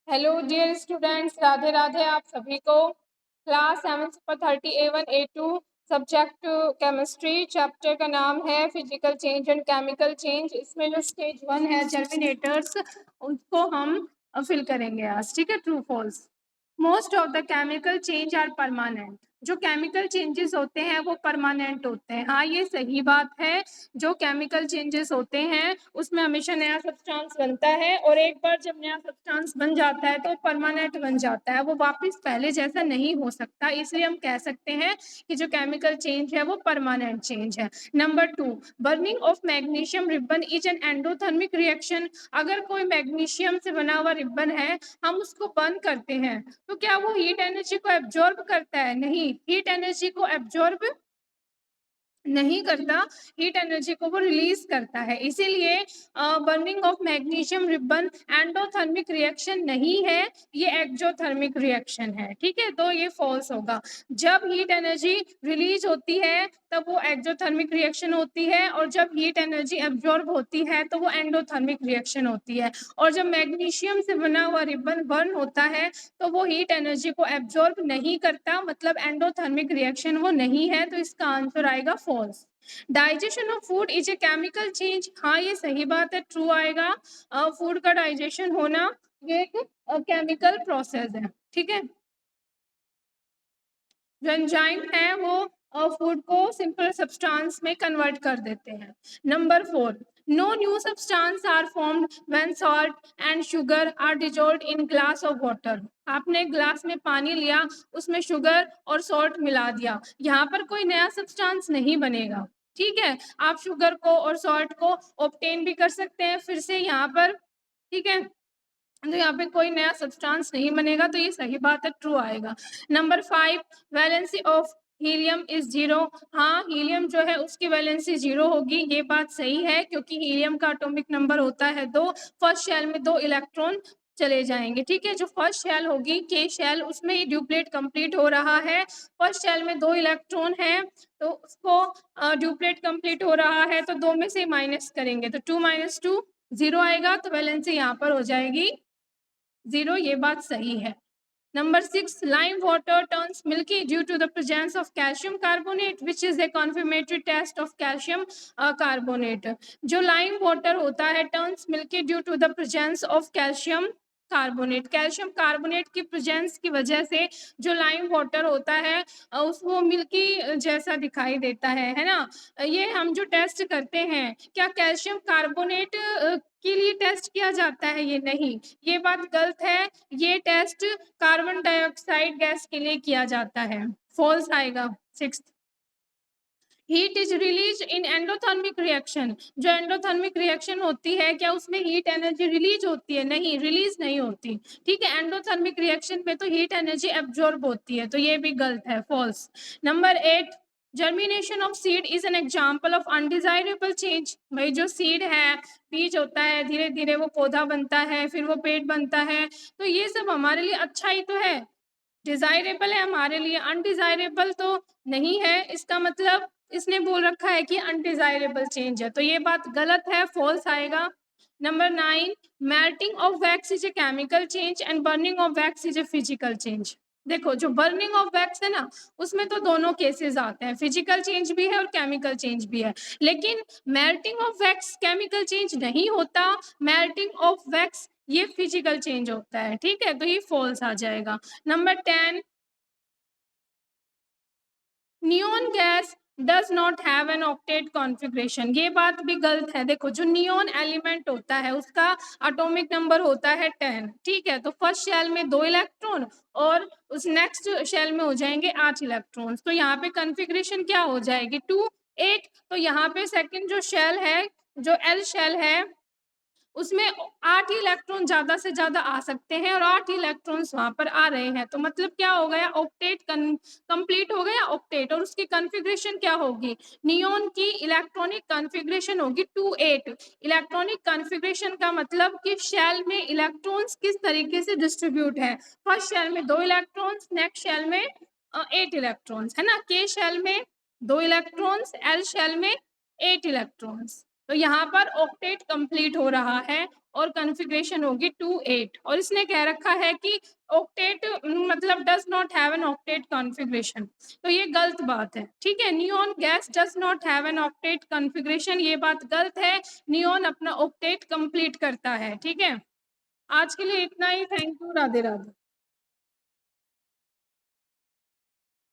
Hello dear students, Radhe Radhe आप सभी को। Class 7 super 30 A1 A2 subject chemistry, chapter का नाम है physical change and chemical change. इसमें जो स्टेज 1 है जर्मिनेटर्स, उसको हम फिल करेंगे आज। ठीक है, true false. Most of the chemical change are permanent. जो केमिकल चेंजेस होते हैं वो परमानेंट होते हैं। हाँ, ये सही बात है। जो केमिकल चेंजेस होते हैं उसमें हमेशा नया सब्सटेंस बनता है, और एक बार जब नया सब्सटेंस बन जाता है तो परमानेंट बन जाता है, वो वापस पहले जैसा नहीं हो सकता। इसलिए हम कह सकते हैं कि जो केमिकल चेंज है वो परमानेंट चेंज है। Number 2, burning of magnesium ribbon is an endothermic reaction. अगर कोई मैग्नीशियम से बना हुआ रिबन है, हम उसको बर्न करते हैं, तो क्या वो हीट एनर्जी को एब्जॉर्ब करता है? नहीं, हीट एनर्जी को एब्जॉर्ब नहीं करता, हीट एनर्जी को वो रिलीज करता है। इसीलिए burning of magnesium ribbon endothermic reaction नहीं है, ये एक्सोथर्मिक रिएक्शन है। ठीक है, तो ये फॉल्स होगा। जब हीट एनर्जी रिलीज होती है तब वो एक्सोथर्मिक रिएक्शन होती है, और जब हीट एनर्जी एब्जॉर्ब होती है तो वो एंडोथर्मिक रिएक्शन होती है। और जब मैग्नीशियम से बना हुआ रिबन बर्न होता है तो वो हीट एनर्जी को एब्जॉर्ब नहीं करता, मतलब एंडोथर्मिक रिएक्शन वो नहीं है। तो इसका आंसर आएगा false. Digestion of food is a chemical change. हाँ, ये सही बात है, ट्रू आएगा। फूड का डाइजेशन होना ये एक केमिकल प्रोसेस है। ठीक है, जो एंजाइम है वो फूड को सिंपल सब्सटेंस में कन्वर्ट कर देते हैं। Number 4, no new substance are formed when salt and sugar are dissolved in glass of water. आपने ग्लास में पानी लिया, उसमें शुगर और सॉल्ट मिला दिया, यहाँ पर कोई नया सब्सटेंस नहीं बनेगा। ठीक है, आप शुगर को और सॉल्ट को ऑब्टेन भी कर सकते हैं फिर से यहाँ पर। ठीक है, तो यहाँ पे कोई नया सब्सटेंस नहीं बनेगा, तो ये सही बात है, ट्रू आएगा। Number 5, valency of helium is 0। हाँ, हीलियम जो है उसकी वैलेंसी 0 होगी, ये बात सही है, क्योंकि हीलियम का एटॉमिक नंबर होता है 2। फर्स्ट शेल में 2 इलेक्ट्रॉन चले जाएंगे। ठीक है, जो फर्स्ट शेल होगी के शेल, उसमें ही ड्यूप्लेट कंप्लीट हो रहा है। फर्स्ट शेल में 2 इलेक्ट्रॉन है, तो उसको ड्यूप्लेट कंप्लीट हो रहा है, तो 2 में से माइनस करेंगे तो 2 - 2 0 आएगा, तो वैलेंसी यहाँ पर हो जाएगी 0। ये बात सही है। Number 6, lime water turns milky due to the presence of calcium carbonate, which is a confirmatory test of calcium carbonate. जो lime water होता है turns milky due to the presence of calcium carbonate. Calcium carbonate की presence की वजह से जो lime water होता है उसको मिल्की जैसा दिखाई देता है ना। ये हम जो टेस्ट करते हैं, क्या कैल्शियम कार्बोनेट के लिए टेस्ट किया जाता है? ये नहीं, ये बात गलत है। ये टेस्ट कार्बन डाइऑक्साइड गैस के लिए किया जाता है। फॉल्स आएगा। 6, heat is release in endothermic reaction. जो एंडोथर्मिक रिएक्शन होती है, क्या उसमें हीट एनर्जी रिलीज होती है? नहीं, रिलीज नहीं होती। ठीक है, एंडोथर्मिक रिएक्शन में तो हीट एनर्जी एब्जॉर्ब होती है, तो ये भी गलत है, false. Number 8, germination of seed is an example of undesirable change. भाई, जो सीड है, बीज होता है, धीरे धीरे वो पौधा बनता है, फिर वो पेड़ बनता है, तो ये सब हमारे लिए अच्छा ही तो है, डिजायरेबल है हमारे लिए, अनडिजायरेबल तो नहीं है। इसका मतलब इसने बोल रखा है कि अनडिजायरेबल चेंज है, तो ये बात गलत है, फॉल्स आएगा। Number 9, melting of wax is a chemical change and burning of wax is a physical change. देखो, जो बर्निंग ऑफ वैक्स है ना, उसमें तो दोनों केसेस आते हैं, फिजिकल चेंज भी है और केमिकल चेंज भी है। लेकिन melting of wax chemical change नहीं होता, मेल्टिंग ऑफ वैक्स ये फिजिकल चेंज होता है। ठीक है, तो ये फॉल्स आ जाएगा। Number 10, neon gas does not have an octet configuration. ये बात भी गलत है। देखो, जो नियॉन एलिमेंट होता है उसका एटॉमिक नंबर होता है 10। ठीक है, तो फर्स्ट शेल में 2 इलेक्ट्रॉन और उस नेक्स्ट शेल में हो जाएंगे 8 इलेक्ट्रॉन्स, तो यहाँ पे कॉन्फ़िगरेशन क्या हो जाएगी? 2 8। तो यहाँ पे सेकंड जो शेल है, जो एल शेल है, उसमें 8 ही इलेक्ट्रॉन ज्यादा से ज्यादा आ सकते हैं, और 8 इलेक्ट्रॉन्स वहां पर आ रहे हैं, तो मतलब क्या हो गया? ऑक्टेट कंप्लीट हो गया ऑक्टेट। और उसकी कॉन्फ़िगरेशन क्या होगी? नियॉन की इलेक्ट्रॉनिक कॉन्फ़िगरेशन होगी 2 8। इलेक्ट्रॉनिक कॉन्फ़िगरेशन का मतलब कि शेल में इलेक्ट्रॉन्स किस तरीके से डिस्ट्रीब्यूट है। फर्स्ट शेल में 2 इलेक्ट्रॉन्स, नेक्स्ट शेल में 8 इलेक्ट्रॉन्स, है ना। के शेल में 2 इलेक्ट्रॉन्स, एल शेल में 8 इलेक्ट्रॉन्स, तो यहाँ पर ऑक्टेट कंप्लीट हो रहा है। और कॉन्फ़िगरेशन होगी 2 8 और इसने कह रखा है कि ऑक्टेट मतलब does not have an octet configuration, तो ये गलत बात है। ठीक है, neon gas does not have an octet configuration, ये बात गलत है। नियॉन अपना ऑक्टेट कंप्लीट करता है। ठीक है, आज के लिए इतना ही। Thank you. राधे राधे।